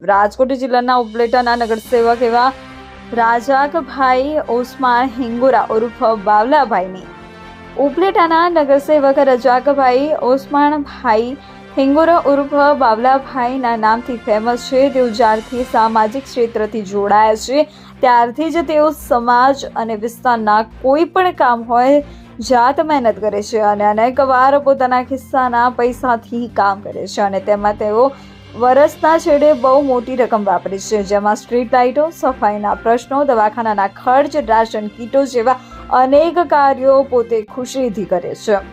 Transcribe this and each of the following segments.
રાજકોટ જિલ્લાના ઉપલેટાના નગરસેવક એવા રાજાકભાઈ ઓસમાણ હિંગોરા ઉર્ફ બાવલાભાઈની ઉપલેટાના નગરસેવક રજાકભાઈ ઓસમાણભાઈ હિંગોરા ઉર્ફ બાવલાભાઈના નામથી ફેમસ છે. તેઓ જ્યારથી સામાજિક ક્ષેત્રથી જોડાયા છે ત્યારથી જ તેઓ સમાજ અને વિસ્તારના કોઈ પણ કામ હોય જાત મહેનત કરે છે અને અનેક વાર પોતાના ખિસ્સાના પૈસાથી કામ કરે છે અને તેમાં તેઓ વરસના છેડે બહુ મોટી રકમ વાપરે છે, જેમાં સ્ટ્રીટ લાઇટો, સફાઈના પ્રશ્નો, દવાખાનાના ખર્ચ, રાશન કીટો જેવા અનેક કાર્યો પોતે ખુશીથી કરે છે.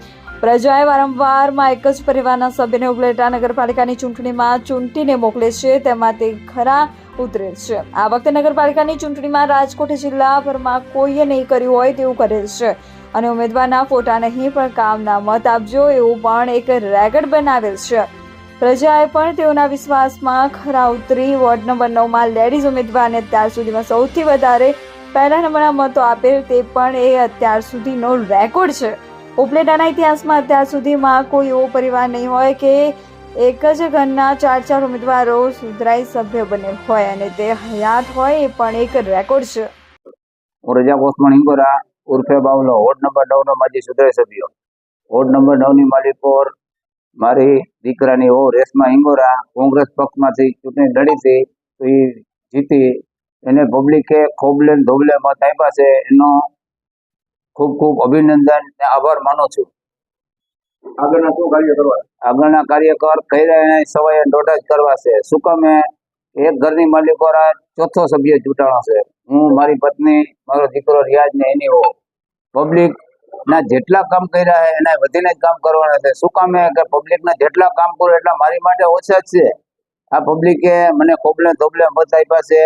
પ્રજાએ વારંવારમાં એક જ પરિવારના સભ્યને ઉપલેટા નગરપાલિકાની ચૂંટણીમાં ચૂંટીને મોકલે છે, તેમાં તે ખરા ઉતરે છે. આ વખતે નગરપાલિકાની ચૂંટણીમાં રાજકોટ જિલ્લાભરમાં કોઈએ નહીં કર્યું હોય તેવું કરેલ છે અને ઉમેદવારના ફોટા નહીં પણ કામના મત આપજો એવું પણ એક રેકર્ડ બનાવેલ છે. પ્રજાએ પણ તેઓના વિશ્વાસમાં ખરા ઉતરી વોર્ડ નંબર 9માં લેડીઝ ઉમેદવારને અત્યાર સુધીમાં સૌથી વધારે પહેલા નંબરના મતો આપેલ તે પણ એ અત્યાર સુધીનો રેકોર્ડ છે. ઉપલેટાના ઇતિહાસમાં અત્યાર સુધીમાં કોઈ એવો પરિવાર નહીં હોય કે એક જ ઘરના 4 ઉમેદવારો સુધરાઈ સભ્ય બનેલ હોય અને તે હયાત હોય એ પણ એક રેકોર્ડ છે. રજાક ઓસમાણ હિંગોરા ઉર્ફે બાવલો, વોર્ડ નંબર 9 નો માજી સુધરાઈ સભ્યો. વોર્ડ નંબર 9 ની માલિક પર મારી દીકરાની વહુ રેશમા હિંગોરા કોંગ્રેસ પક્ષમાંથી ચૂંટણી લડી હતી તો એ જીતી. એને પબ્લિકે ખોબલે ધોબલે મત આપ્યા છે. એનો ખૂબ ખૂબ અભિનંદન અને આભાર માનું છું. આગળના શું કાર્ય કરવા? આગળના કાર્યકર કર્યા એને સવાય દોઢ જ કરવા છે. શું કામે એક ઘરની માલિક વાળા ચોથો સભ્ય ચૂંટાણો છે. હું, મારી પત્ની, મારો દીકરો રિયાજ ને એની વહુ. પબ્લિક ના જેટલા કામ કર્યા છે એના વધીને જ કામ કરવાના છે. શું કામે કે પબ્લિક ના જેટલા કામ કરું એટલા મારી માટે ઓછા જ છે. આ પબ્લિકે મને ખોબલે ધોબલે મત આપ્યા છે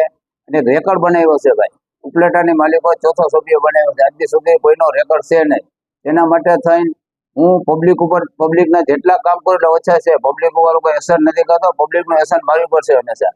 અને રેકર્ડ બનાવ્યો છે. ભાઈ, ઉપલેટાની માલિકો ચોથો સભ્ય બનાવ્યો છે. આજ સુધી કોઈનો રેકર્ડ છે નહીં. એના માટે થઈને હું પબ્લિકના જેટલા કામ કરું એટલે ઓછા છે. પબ્લિક ઉપર કોઈ અસર નથી કરતો. પબ્લિકનો અસર મારી ઉપર છે હંમેશા.